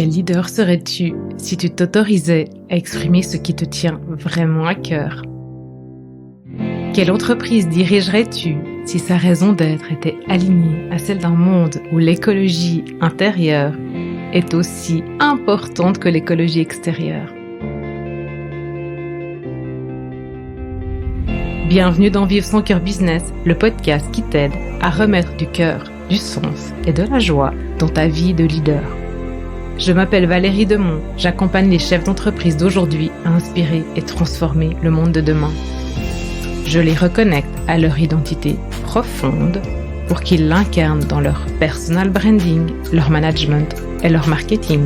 Quel leader serais-tu si tu t'autorisais à exprimer ce qui te tient vraiment à cœur? Quelle entreprise dirigerais-tu si sa raison d'être était alignée à celle d'un monde où l'écologie intérieure est aussi importante que l'écologie extérieure? Bienvenue dans Vivre son cœur business, le podcast qui t'aide à remettre du cœur, du sens et de la joie dans ta vie de leader. Je m'appelle Valérie Demont, j'accompagne les chefs d'entreprise d'aujourd'hui à inspirer et transformer le monde de demain. Je les reconnecte à leur identité profonde pour qu'ils l'incarnent dans leur personal branding, leur management et leur marketing.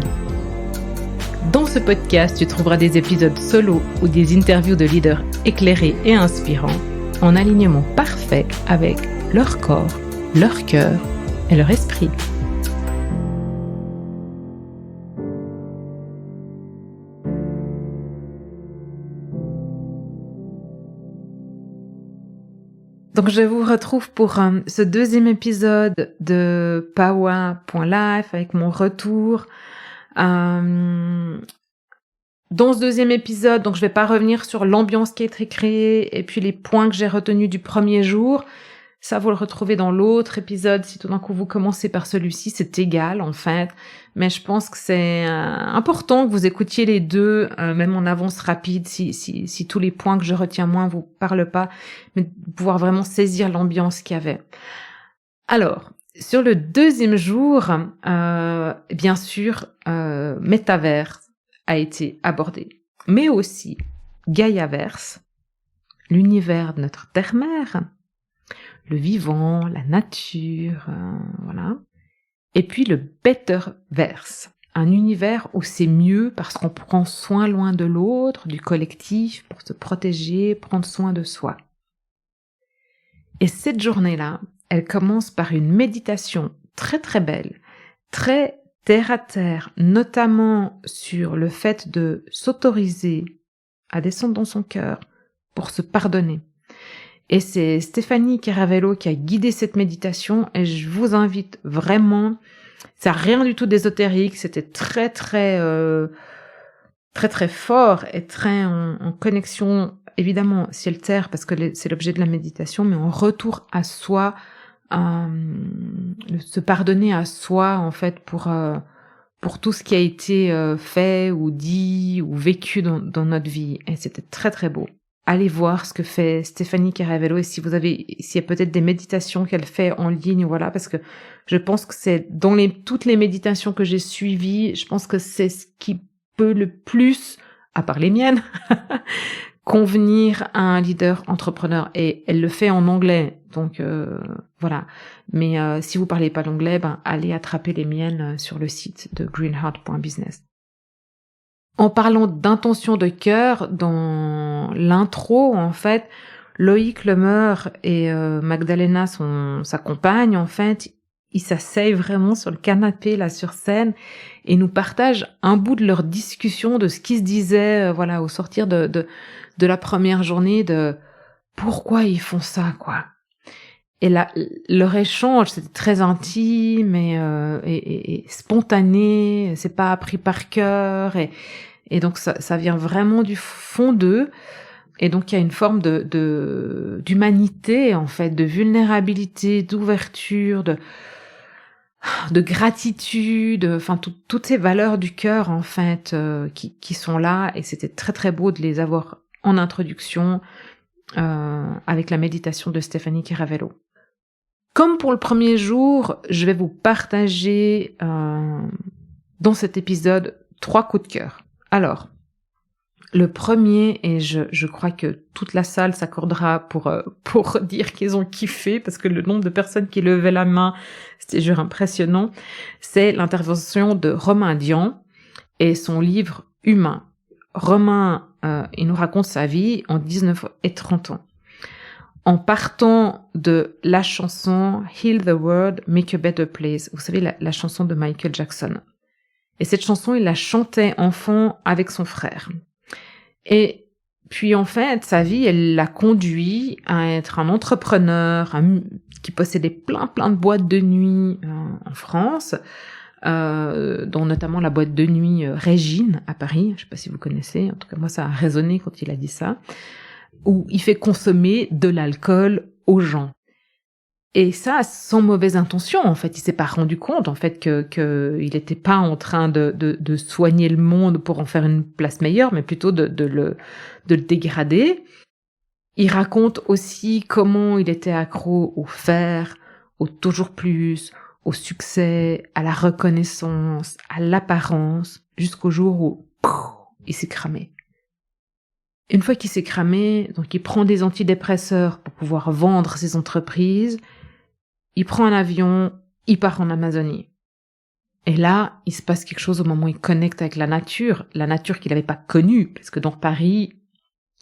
Dans ce podcast, tu trouveras des épisodes solo ou des interviews de leaders éclairés et inspirants en alignement parfait avec leur corps, leur cœur et leur esprit. Donc, je vous retrouve pour ce deuxième épisode de Power.life avec mon retour. Dans ce deuxième épisode, donc je vais pas revenir sur l'ambiance qui a été créée et puis les points que j'ai retenus du premier jour. Ça, vous le retrouvez dans l'autre épisode. Si tout d'un coup vous commencez par celui-ci, c'est égal en fait. Mais je pense que c'est important que vous écoutiez les deux, même en avance rapide, si tous les points que je retiens moins vous parlent pas, mais de pouvoir vraiment saisir l'ambiance qu'il y avait. Alors, sur le deuxième jour, bien sûr, Métaverse a été abordé, mais aussi Gaiaverse, l'univers de notre terre-mère, le vivant, la nature, voilà. Et puis le Betterverse, un univers où c'est mieux parce qu'on prend soin loin de l'autre, du collectif, pour se protéger, prendre soin de soi. Et cette journée-là, elle commence par une méditation très très belle, très terre à terre, notamment sur le fait de s'autoriser à descendre dans son cœur pour se pardonner. Et c'est Stéphanie Caravello qui a guidé cette méditation et je vous invite vraiment, ça n'a rien du tout d'ésotérique, c'était très très fort et très en connexion, évidemment ciel-terre parce que c'est l'objet de la méditation, mais en retour à soi, se pardonner à soi en fait pour tout ce qui a été fait ou dit ou vécu dans notre vie. Et c'était très très beau. Allez voir ce que fait Stéphanie Caravello et s'il y a peut-être des méditations qu'elle fait en ligne, voilà, parce que je pense que c'est dans toutes les méditations que j'ai suivies, je pense que c'est ce qui peut le plus, à part les miennes, convenir à un leader entrepreneur. Et elle le fait en anglais, donc voilà. Mais si vous parlez pas l'anglais, allez attraper les miennes sur le site de greenheart.business. En parlant d'intention de cœur, dans l'intro, en fait, Loïc Lemeur et Magdalena, sa compagne, en fait, ils s'asseyent vraiment sur le canapé, là, sur scène, et nous partagent un bout de leur discussion, de ce qui se disait, voilà, au sortir de la première journée, de pourquoi ils font ça, quoi. Et là, leur échange, c'était très intime et spontané, c'est pas appris par cœur, et donc ça vient vraiment du fond d'eux. Et donc il y a une forme d'humanité, en fait, de vulnérabilité, d'ouverture, de gratitude, enfin toutes ces valeurs du cœur, en fait, qui sont là. Et c'était très très beau de les avoir en introduction avec la méditation de Stéphanie Caravello. Comme pour le premier jour, je vais vous partager dans cet épisode 3 coups de cœur. Alors, le premier, et je crois que toute la salle s'accordera pour dire qu'ils ont kiffé, parce que le nombre de personnes qui levaient la main, c'était juste impressionnant, c'est l'intervention de Romain Dian et son livre Humain. Romain, il nous raconte sa vie en 19 et 30 ans. En partant de la chanson Heal the World, Make a Better Place, vous savez, la chanson de Michael Jackson. Et cette chanson, il la chantait enfant avec son frère. Et puis en fait, sa vie, elle l'a conduit à être un entrepreneur qui possédait plein de boîtes de nuit en France, dont notamment la boîte de nuit Régine à Paris, je sais pas si vous connaissez, en tout cas moi ça a résonné quand il a dit ça, où il fait consommer de l'alcool aux gens. Et ça, sans mauvaise intention, en fait. Il s'est pas rendu compte, en fait, que il était pas en train de soigner le monde pour en faire une place meilleure, mais plutôt de le dégrader. Il raconte aussi comment il était accro au faire, au toujours plus, au succès, à la reconnaissance, à l'apparence, jusqu'au jour où il s'est cramé. Une fois qu'il s'est cramé, donc il prend des antidépresseurs pour pouvoir vendre ses entreprises, il prend un avion, il part en Amazonie. Et là, il se passe quelque chose au moment où il connecte avec la nature qu'il n'avait pas connue, parce que dans Paris,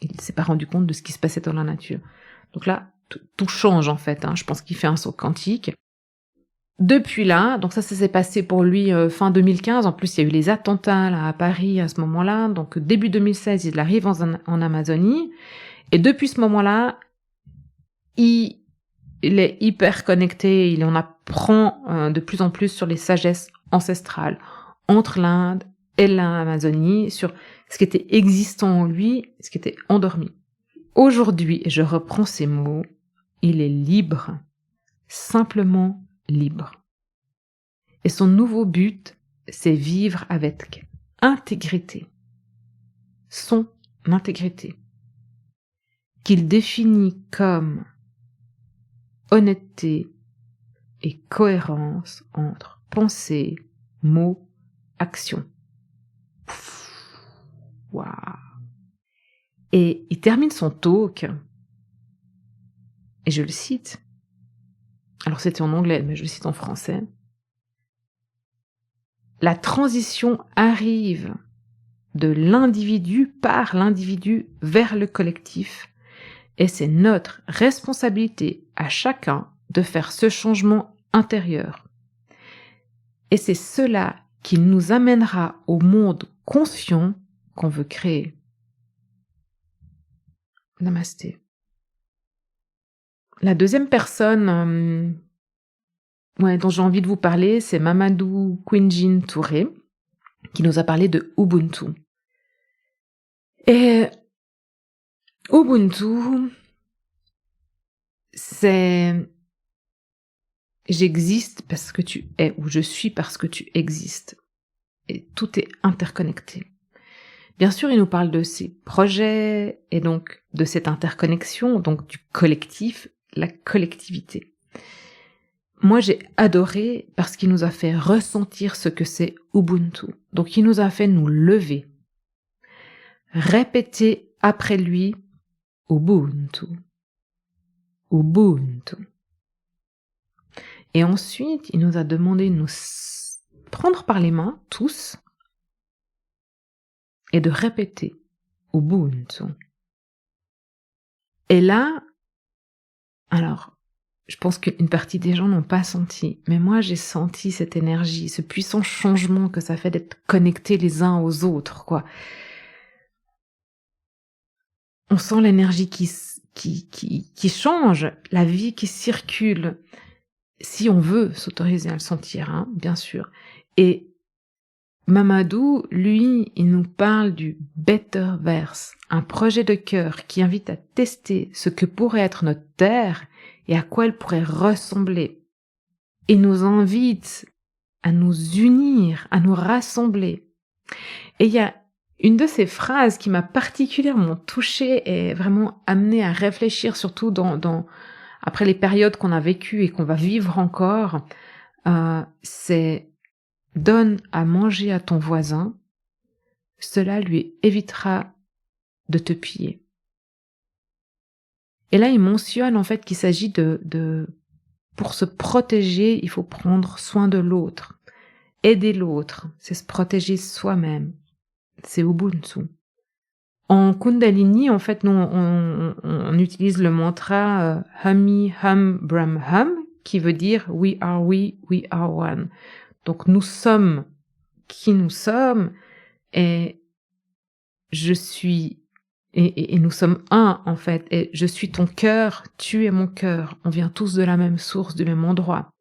il ne s'est pas rendu compte de ce qui se passait dans la nature. Donc là, tout change en fait, je pense qu'il fait un saut quantique. Depuis là, donc ça s'est passé pour lui fin 2015, en plus il y a eu les attentats là, à Paris à ce moment-là, donc début 2016, il arrive en Amazonie, et depuis ce moment-là, il est hyper connecté, il en apprend de plus en plus sur les sagesses ancestrales entre l'Inde et l'Amazonie, sur ce qui était existant en lui, ce qui était endormi. Aujourd'hui, et je reprends ces mots, il est libre, simplement libre. Et son nouveau but, c'est vivre avec intégrité, son intégrité, qu'il définit comme honnêteté et cohérence entre pensée, mots, action. Waouh. Et il termine son talk, et je le cite. Alors c'était en anglais, mais je le cite en français. La transition arrive de l'individu par l'individu vers le collectif, et c'est notre responsabilité à chacun de faire ce changement intérieur. Et c'est cela qui nous amènera au monde conscient qu'on veut créer. Namasté. La deuxième personne dont j'ai envie de vous parler, c'est Mamadou Quinjin Touré, qui nous a parlé de Ubuntu. Et Ubuntu, c'est j'existe parce que tu es, ou je suis parce que tu existes. Et tout est interconnecté. Bien sûr, il nous parle de ses projets et donc de cette interconnexion, donc du collectif, la collectivité. Moi, j'ai adoré parce qu'il nous a fait ressentir ce que c'est Ubuntu. Donc, il nous a fait nous lever, répéter après lui Ubuntu, Ubuntu. Et ensuite, il nous a demandé de nous prendre par les mains, tous, et de répéter Ubuntu. Et là, alors, je pense qu'une partie des gens n'ont pas senti, mais moi j'ai senti cette énergie, ce puissant changement que ça fait d'être connectés les uns aux autres, quoi. On sent l'énergie qui change, la vie qui circule, si on veut s'autoriser à le sentir, bien sûr. Et Mamadou, lui, il nous parle du Better Verse, un projet de cœur qui invite à tester ce que pourrait être notre terre et à quoi elle pourrait ressembler. Il nous invite à nous unir, à nous rassembler. Et il y a une de ces phrases qui m'a particulièrement touchée et vraiment amenée à réfléchir, surtout après les périodes qu'on a vécues et qu'on va vivre encore, c'est « Donne à manger à ton voisin, cela lui évitera de te piller ». Et là, il mentionne en fait qu'il s'agit pour se protéger, il faut prendre soin de l'autre. Aider l'autre, c'est se protéger soi-même. C'est Ubuntu. En Kundalini, en fait, nous, on utilise le mantra Hami Hum Brahm Hum, qui veut dire we are one. Donc, nous sommes qui nous sommes, et je suis, et nous sommes un, en fait, et je suis ton cœur, tu es mon cœur. On vient tous de la même source, du même endroit.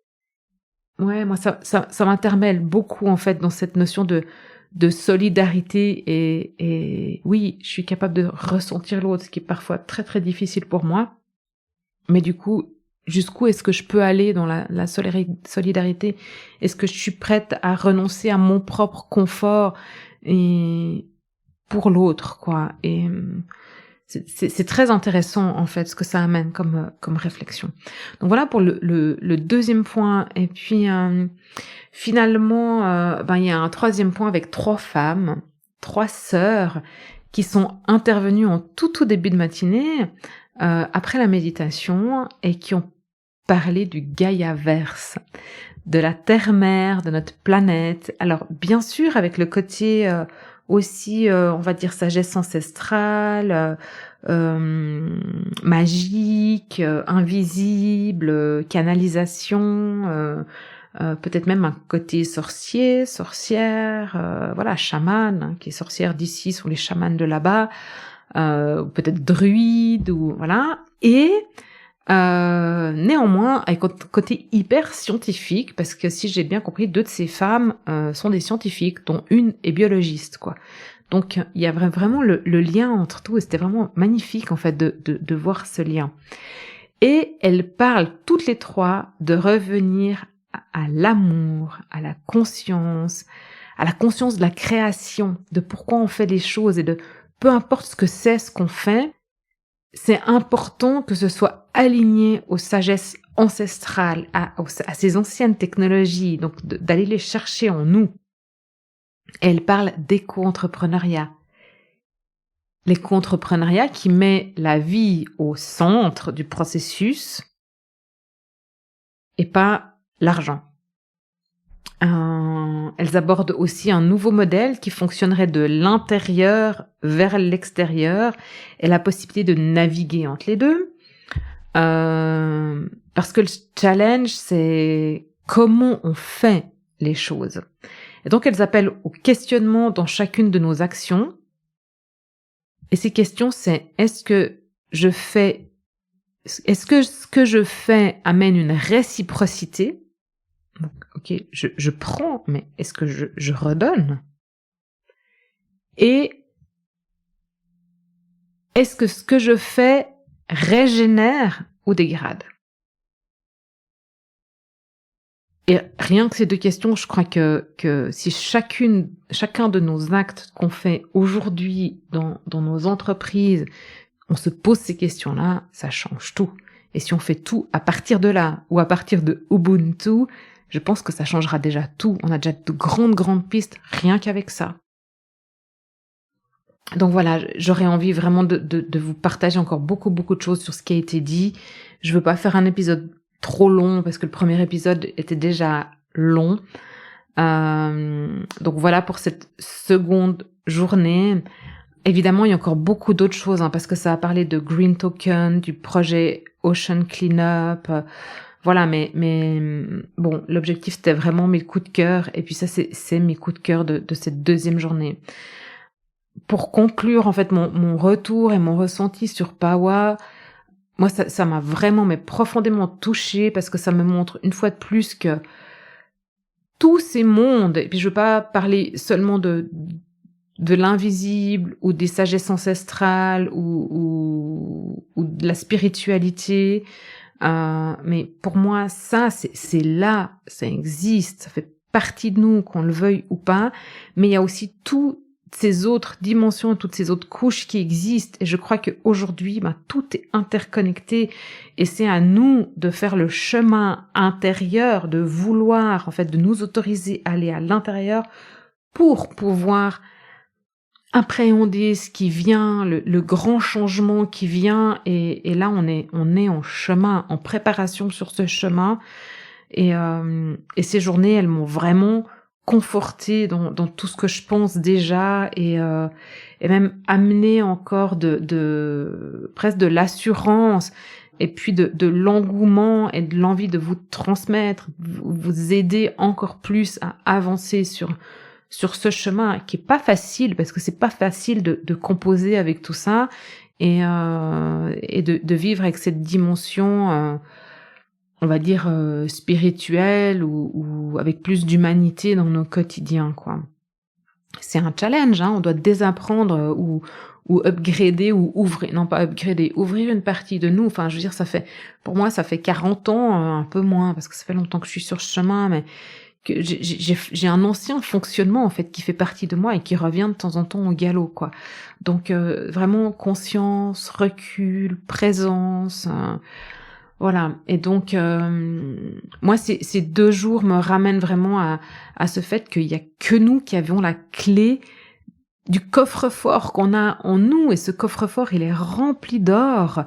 ouais, moi ça m'interpelle beaucoup en fait dans cette notion de solidarité et oui, je suis capable de ressentir l'autre, ce qui est parfois très très difficile pour moi. Mais du coup, jusqu'où est-ce que je peux aller dans la solidarité? Est-ce que je suis prête à renoncer à mon propre confort et pour l'autre, quoi? Et c'est très intéressant en fait ce que ça amène comme réflexion. Donc voilà pour le deuxième point. Et puis finalement, il y a un troisième point avec 3 femmes, 3 sœurs qui sont intervenues en tout début de matinée après la méditation et qui ont parlé du Gaïaverse, de la terre-mère, de notre planète. Alors bien sûr avec le côté aussi, on va dire sagesse ancestrale, magique, invisible, canalisation, peut-être même un côté sorcier, sorcière, voilà, chaman, hein, qui est sorcière d'ici sont les chamans de là-bas, ou peut-être druide ou voilà. Et néanmoins, avec un côté hyper scientifique, parce que si j'ai bien compris, 2 de ces femmes sont des scientifiques, dont une est biologiste, quoi. Donc il y a vraiment le lien entre tout, et c'était vraiment magnifique en fait de voir ce lien. Et elles parlent toutes les 3 de revenir à l'amour, à la conscience de la création, de pourquoi on fait les choses et de peu importe ce que c'est ce qu'on fait, c'est important que ce soit aligné aux sagesses ancestrales, à ces anciennes technologies, donc d'aller les chercher en nous. Et elle parle d'éco-entrepreneuriat. L'éco-entrepreneuriat qui met la vie au centre du processus et pas l'argent. Elles abordent aussi un nouveau modèle qui fonctionnerait de l'intérieur vers l'extérieur et la possibilité de naviguer entre les deux. Parce que le challenge, c'est comment on fait les choses. Et donc, elles appellent au questionnement dans chacune de nos actions. Et ces questions, c'est est-ce que ce que je fais amène une réciprocité? Donc, ok, je prends, mais est-ce que je redonne? Et est-ce que ce que je fais régénère ou dégrade? Et rien que ces 2 questions, je crois que si chacun de nos actes qu'on fait aujourd'hui dans nos entreprises, on se pose ces questions-là, ça change tout. Et si on fait tout à partir de là, ou à partir de Ubuntu, je pense que ça changera déjà tout. On a déjà de grandes pistes, rien qu'avec ça. Donc voilà, j'aurais envie vraiment de vous partager encore beaucoup de choses sur ce qui a été dit. Je veux pas faire un épisode trop long, parce que le premier épisode était déjà long. Donc voilà pour cette seconde journée. Évidemment, il y a encore beaucoup d'autres choses, hein, parce que ça a parlé de Green Token, du projet Ocean Cleanup, voilà, mais bon, l'objectif c'était vraiment mes coups de cœur, et puis ça c'est mes coups de cœur de cette deuxième journée. Pour conclure, en fait, mon retour et mon ressenti sur Pawa, moi ça m'a vraiment, mais profondément touchée, parce que ça me montre une fois de plus que tous ces mondes, et puis je veux pas parler seulement de l'invisible ou des sagesses ancestrales ou de la spiritualité, mais pour moi ça c'est là, ça existe, ça fait partie de nous, qu'on le veuille ou pas, mais il y a aussi toutes ces autres dimensions, toutes ces autres couches qui existent, et je crois qu'aujourd'hui tout est interconnecté, et c'est à nous de faire le chemin intérieur, de vouloir en fait, de nous autoriser à aller à l'intérieur pour pouvoir appréhender ce qui vient, le grand changement qui vient, et là on est en chemin, en préparation sur ce chemin, et ces journées elles m'ont vraiment confortée dans tout ce que je pense déjà, et même amené encore presque de l'assurance, et puis de l'engouement et de l'envie de vous transmettre, vous aider encore plus à avancer sur ce chemin qui est pas facile, parce que c'est pas facile de composer avec tout ça, et de vivre avec cette dimension on va dire, spirituelles ou avec plus d'humanité dans nos quotidiens, quoi. C'est un challenge, hein, on doit désapprendre ou upgrader ou ouvrir, non pas upgrader, ouvrir une partie de nous. Enfin, je veux dire, pour moi, ça fait 40 ans, un peu moins, parce que ça fait longtemps que je suis sur ce chemin, mais que j'ai un ancien fonctionnement, en fait, qui fait partie de moi et qui revient de temps en temps au galop, quoi. Donc, vraiment, conscience, recul, présence, voilà. Et donc, moi, ces 2 jours me ramènent vraiment à ce fait qu'il y a que nous qui avions la clé du coffre-fort qu'on a en nous. Et ce coffre-fort, il est rempli d'or.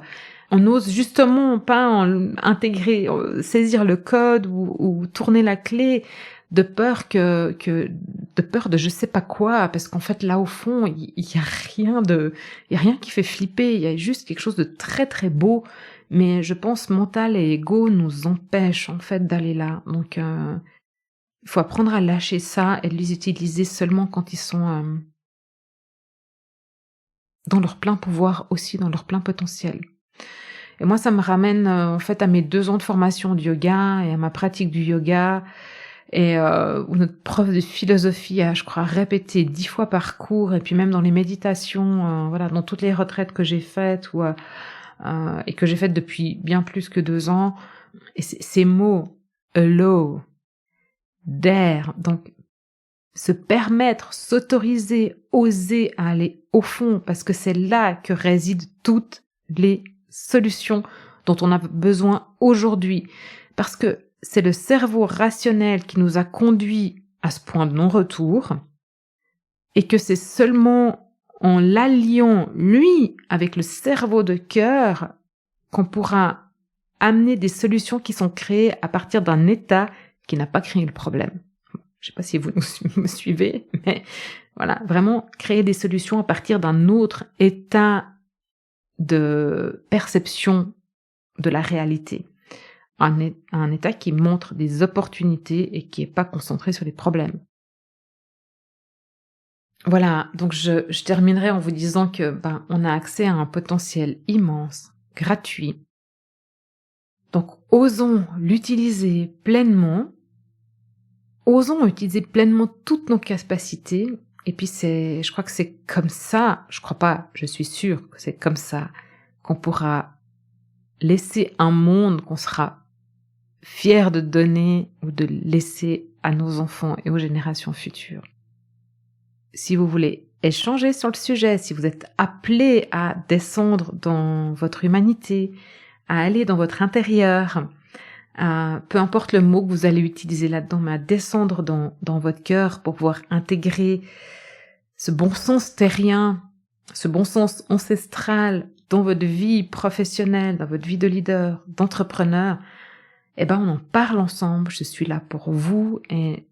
On n'ose justement pas intégrer, saisir le code ou tourner la clé de peur de peur de je sais pas quoi, parce qu'en fait, là, au fond, il y a rien qui fait flipper. Il y a juste quelque chose de très, très beau. Mais je pense mental et ego nous empêchent en fait d'aller là. Donc il faut apprendre à lâcher ça et les utiliser seulement quand ils sont dans leur plein pouvoir, aussi dans leur plein potentiel. Et moi, ça me ramène en fait à mes 2 ans de formation de yoga et à ma pratique du yoga, et où notre prof de philosophie a, je crois, répété 10 fois par cours, et puis même dans les méditations, voilà, dans toutes les retraites que j'ai faites et que j'ai faites depuis bien plus que 2 ans, et ces mots allow, dare, donc se permettre, s'autoriser, oser aller au fond, parce que c'est là que résident toutes les solutions dont on a besoin aujourd'hui, parce que c'est le cerveau rationnel qui nous a conduits à ce point de non-retour, et que c'est seulement en l'alliant, lui, avec le cerveau de cœur, qu'on pourra amener des solutions qui sont créées à partir d'un état qui n'a pas créé le problème. Je sais pas si vous me suivez, mais voilà, vraiment créer des solutions à partir d'un autre état de perception de la réalité. Un état qui montre des opportunités et qui est pas concentré sur les problèmes. Voilà, donc je terminerai en vous disant que on a accès à un potentiel immense, gratuit. Donc osons l'utiliser pleinement, osons utiliser pleinement toutes nos capacités, et puis je crois que c'est comme ça, je suis sûre que c'est comme ça qu'on pourra laisser un monde qu'on sera fier de donner ou de laisser à nos enfants et aux générations futures. Si vous voulez échanger sur le sujet, si vous êtes appelé à descendre dans votre humanité, à aller dans votre intérieur, peu importe le mot que vous allez utiliser là-dedans, mais à descendre dans votre cœur pour pouvoir intégrer ce bon sens terrien, ce bon sens ancestral dans votre vie professionnelle, dans votre vie de leader, d'entrepreneur, on en parle ensemble. Je suis là pour vous et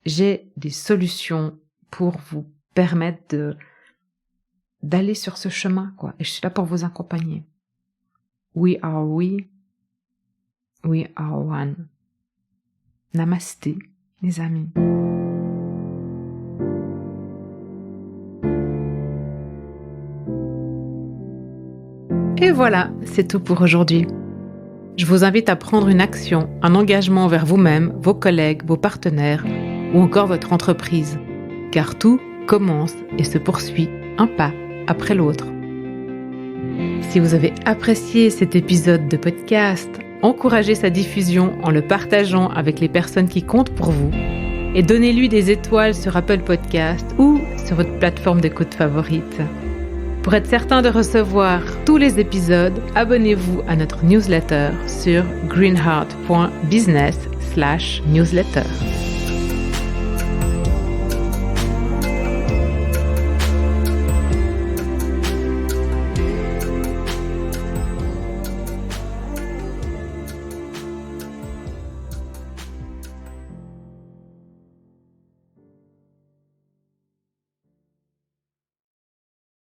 j'ai des solutions pour vous permettre d'aller sur ce chemin, quoi. Et je suis là pour vous accompagner. We are one. Namasté, les amis. Et voilà, c'est tout pour aujourd'hui. Je vous invite à prendre une action, un engagement envers vous-même, vos collègues, vos partenaires ou encore votre entreprise. Car tout commence et se poursuit un pas après l'autre. Si vous avez apprécié cet épisode de podcast, encouragez sa diffusion en le partageant avec les personnes qui comptent pour vous et donnez-lui des étoiles sur Apple Podcast ou sur votre plateforme d'écoute favorite. Pour être certain de recevoir tous les épisodes, abonnez-vous à notre newsletter sur greenheart.business/newsletter.